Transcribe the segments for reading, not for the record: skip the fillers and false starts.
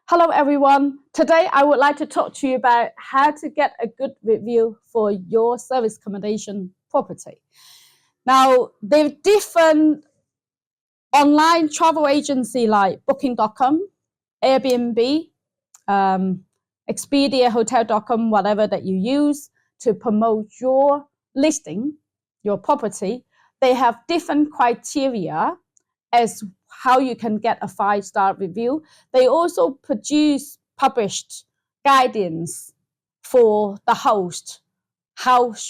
Hello everyone. Today I would like to talk to you about how to get a good review for your service accommodation property. Now, there are different online travel agency like Booking.com, Airbnb, Expedia, Hotel.com, whatever that you use to promote your listing, your property. They have different criteria as how you can get a 5-star review. They also published guidance for the host,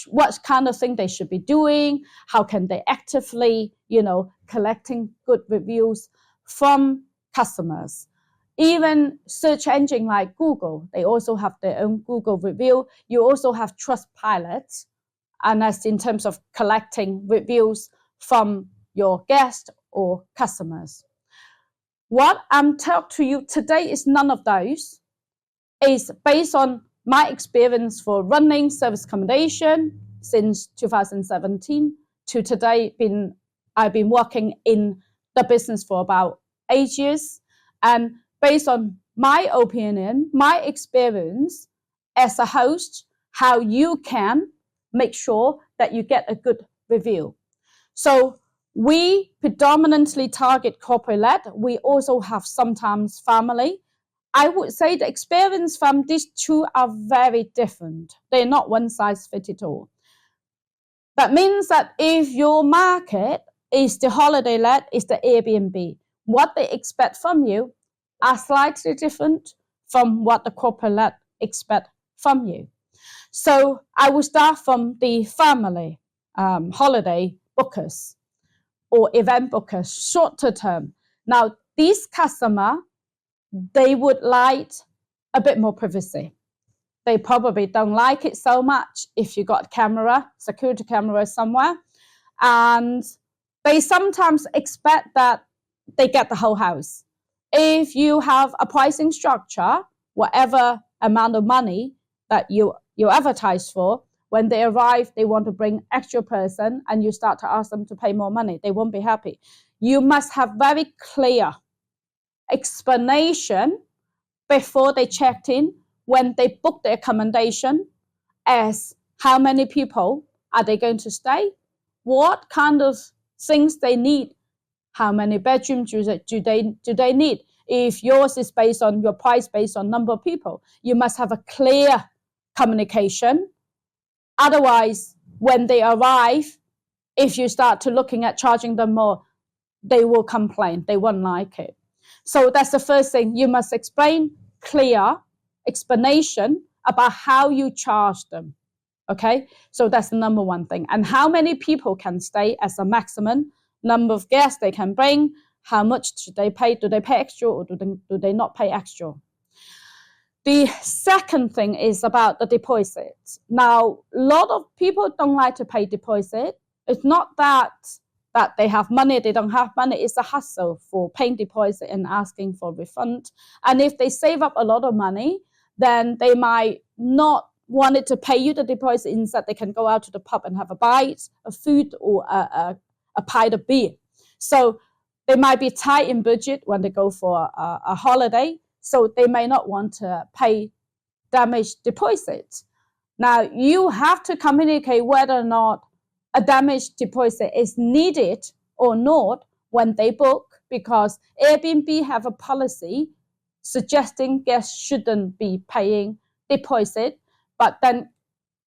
what kind of thing they should be doing, how can they actively, collecting good reviews from customers. Even search engine like Google, they also have their own Google review. You also have Trustpilot, and that's in terms of collecting reviews from your guests or customers. What I'm talking to you today is none of those. It's based on my experience for running service accommodation since 2017 to today. I've been working in the business for about 8 years, and based on my opinion, my experience as a host, how you can make sure that you get a good review. So we predominantly target corporate-led. We also have sometimes family. I would say the experience from these two are very different. They're not one size fits all. That means that if your market is the holiday-led, is the Airbnb, what they expect from you are slightly different from what the corporate-led expect from you. So I will start from the family holiday bookers or event bookers, shorter term. Now, these customers, they would like a bit more privacy. They probably don't like it so much if you got camera, security camera somewhere. And they sometimes expect that they get the whole house. If you have a pricing structure, whatever amount of money that you advertise for, when they arrive, they want to bring extra person and you start to ask them to pay more money. They won't be happy. You must have very clear explanation before they checked in, when they book the accommodation, as how many people are they going to stay, what kind of things they need, how many bedrooms do they need. If yours is based on your price, based on number of people, you must have a clear communication. Otherwise, when they arrive, if you start to looking at charging them more, they will complain. They won't like it. So that's the first thing. You must explain clear explanation about how you charge them. Okay, so that's the number one thing. And how many people can stay as a maximum number of guests they can bring. How much should they pay? Do they pay extra or do they not pay extra? The second thing is about the deposit. Now, a lot of people don't like to pay deposit. It's not that they have money, they don't have money. It's a hassle for paying deposit and asking for refund. And if they save up a lot of money, then they might not want it to pay you the deposit. Instead, they can go out to the pub and have a bite of food or a pint of beer. So they might be tight in budget when they go for a holiday. So they may not want to pay damage deposit. Now, you have to communicate whether or not a damage deposit is needed or not when they book, because Airbnb have a policy suggesting guests shouldn't be paying deposit, but then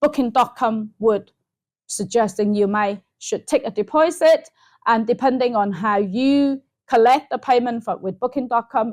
Booking.com would suggesting you should take a deposit, and depending on how you collect the payment with Booking.com,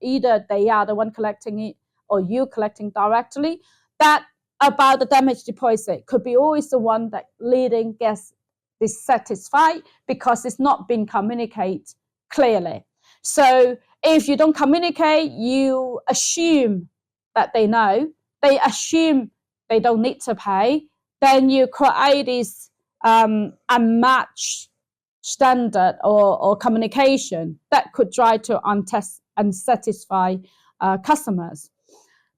either they are the one collecting it or you collecting directly, that about the damage deposit could be always the one that leading guests dissatisfied because it's not being communicated clearly. So if you don't communicate, you assume that they know, they assume they don't need to pay, then you create this unmatched standard or communication that could try to unsatisfy customers.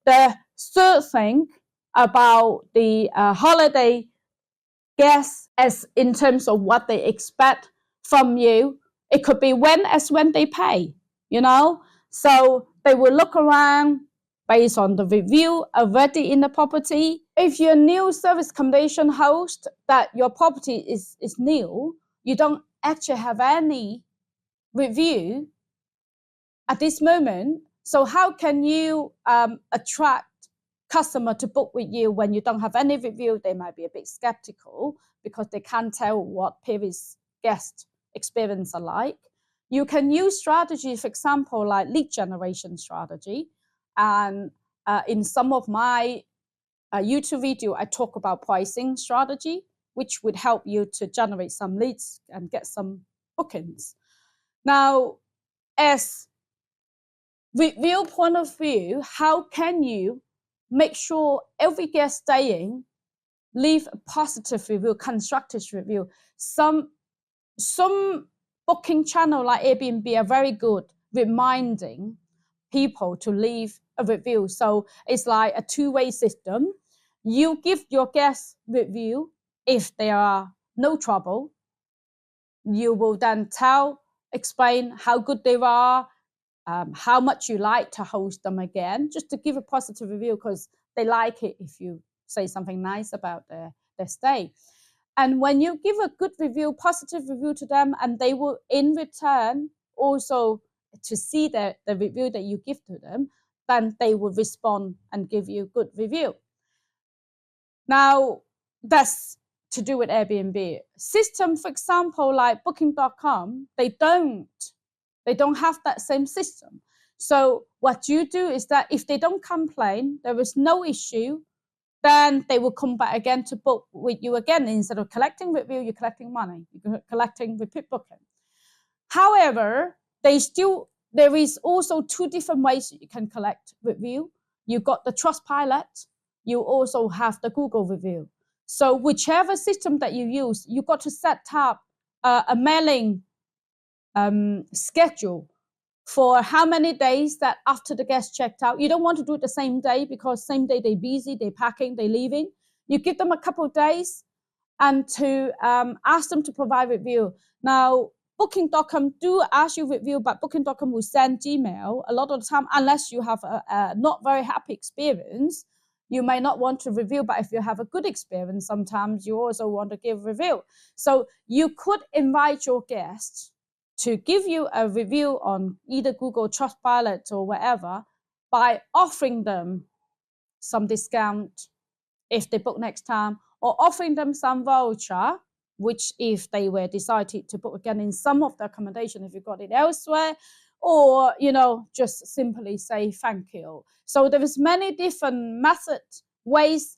The third thing about the holiday guests, as in terms of what they expect from you It could be when they pay, you know. So they will look around based on the review already in the property. If you're a new service accommodation host, that your property is new, you don't actually have any review at this moment. So how can you attract customer to book with you when you don't have any review? They might be a bit skeptical because they can't tell what previous guest experience are like. You can use strategy, for example, like lead generation strategy. And in some of my YouTube video, I talk about pricing strategy, which would help you to generate some leads and get some bookings. Now, as review point of view, how can you make sure every guest staying leave a positive review, constructive review? Some booking channel like Airbnb are very good reminding people to leave a review. So it's like a two-way system. You give your guests review if there are no trouble. You will then explain how good they are, how much you like to host them again, just to give a positive review because they like it if you say something nice about their stay. And when you give a good review, positive review to them, and they will in return also to see the review that you give to them, then they will respond and give you good review. Now, that's to do with Airbnb. System, for example, like booking.com, they don't have that same system. So what you do is that if they don't complain, there is no issue, then they will come back again to book with you again. Instead of collecting review, you're collecting money, you're collecting repeat booking. However, there is also two different ways you can collect review. You got the Trustpilot, you also have the Google review. So whichever system that you use, you got to set up a mailing schedule for how many days that after the guest checked out. You don't want to do it the same day because same day they're busy, they're packing, they're leaving. You give them a couple of days and to ask them to provide review. Now, Booking.com do ask you review, but Booking.com will send Gmail a lot of the time, unless you have a not very happy experience. You may not want to review, but if you have a good experience, sometimes you also want to give review. So you could invite your guests to give you a review on either Google, Trustpilot, or wherever by offering them some discount if they book next time, or offering them some voucher, which if they were decided to book again in some of the accommodation, if you got it elsewhere, or, you know, just simply say thank you. So there is many different methods, ways,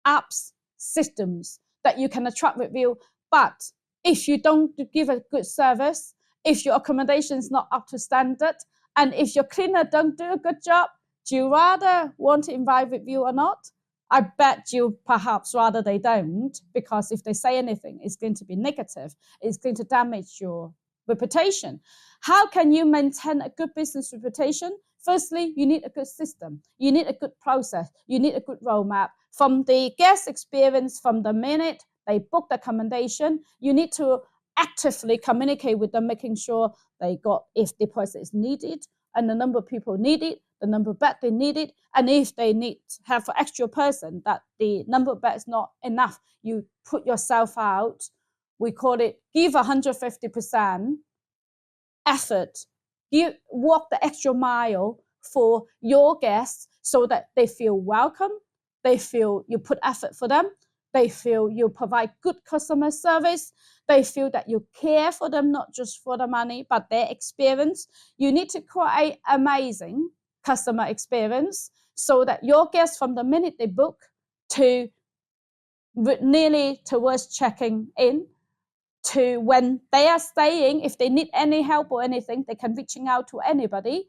apps, systems that you can attract review. But if you don't give a good service, if your accommodation is not up to standard, and if your cleaner don't do a good job, do you rather want to invite review or not? I bet you perhaps rather they don't, because if they say anything, it's going to be negative. It's going to damage your reputation. How can you maintain a good business reputation? Firstly, you need a good system. You need a good process. You need a good roadmap. From the guest experience, from the minute they book the accommodation, you need to actively communicate with them, making sure they got, if the person is needed and the number of people need it, the number of beds they need it, and if they need to have an extra person, that the number of beds is not enough, you put yourself out. We call it give 150% effort. You walk the extra mile for your guests so that they feel welcome, they feel you put effort for them, they feel you provide good customer service, they feel that you care for them, not just for the money, but their experience. You need to create amazing customer experience so that your guests, from the minute they book to nearly towards checking in, to when they are staying, if they need any help or anything, they can reaching out to anybody.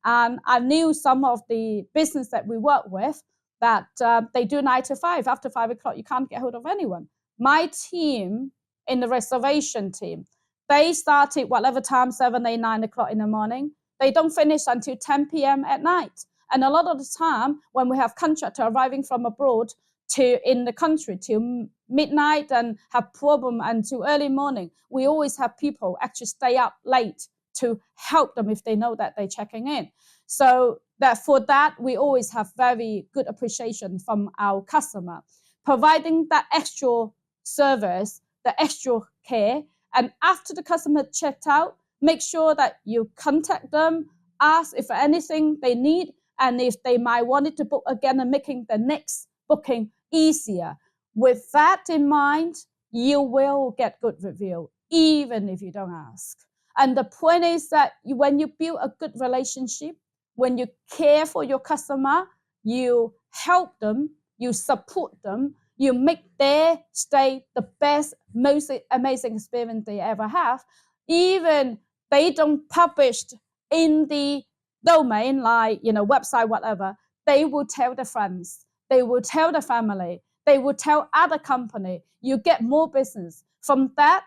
And I knew some of the business that we work with that they do 9 to 5. After 5 o'clock, you can't get hold of anyone. My team in the reservation team, they started whatever time, 7, 8, 9 o'clock in the morning. They don't finish until 10 p.m. at night. And a lot of the time, when we have contractors arriving from abroad to in the country to midnight and have problem until early morning. We always have people actually stay up late to help them if they know that they're checking in. So that for that, we always have very good appreciation from our customer. Providing that extra service, the extra care, and after the customer checked out, make sure that you contact them, ask if anything they need, and if they might want it to book again and making the next booking easier. With that in mind, you will get good review, even if you don't ask. And the point is that when you build a good relationship, when you care for your customer, you help them, you support them, you make their stay the best, most amazing experience they ever have. Even they don't publish in the domain, like, website, whatever, they will tell their friends, they will tell the family, they will tell other company. You get more business. From that,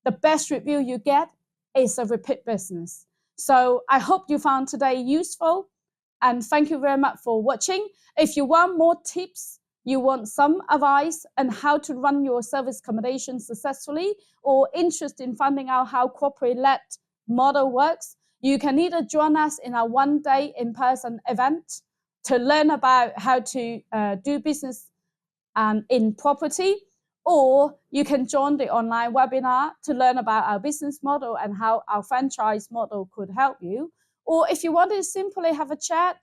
the best review you get is a repeat business. So I hope you found today useful, and thank you very much for watching. If you want more tips, you want some advice on how to run your service accommodation successfully, or interested in finding out how corporate-led model works, you can either join us in our one-day in-person event to learn about how to do business in property, or you can join the online webinar to learn about our business model and how our franchise model could help you. Or if you want to simply have a chat,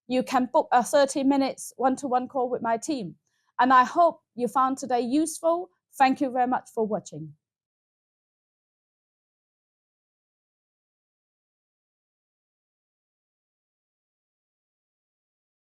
you can book a 30 minutes one-to-one call with my team. And I hope you found today useful. Thank you very much for watching.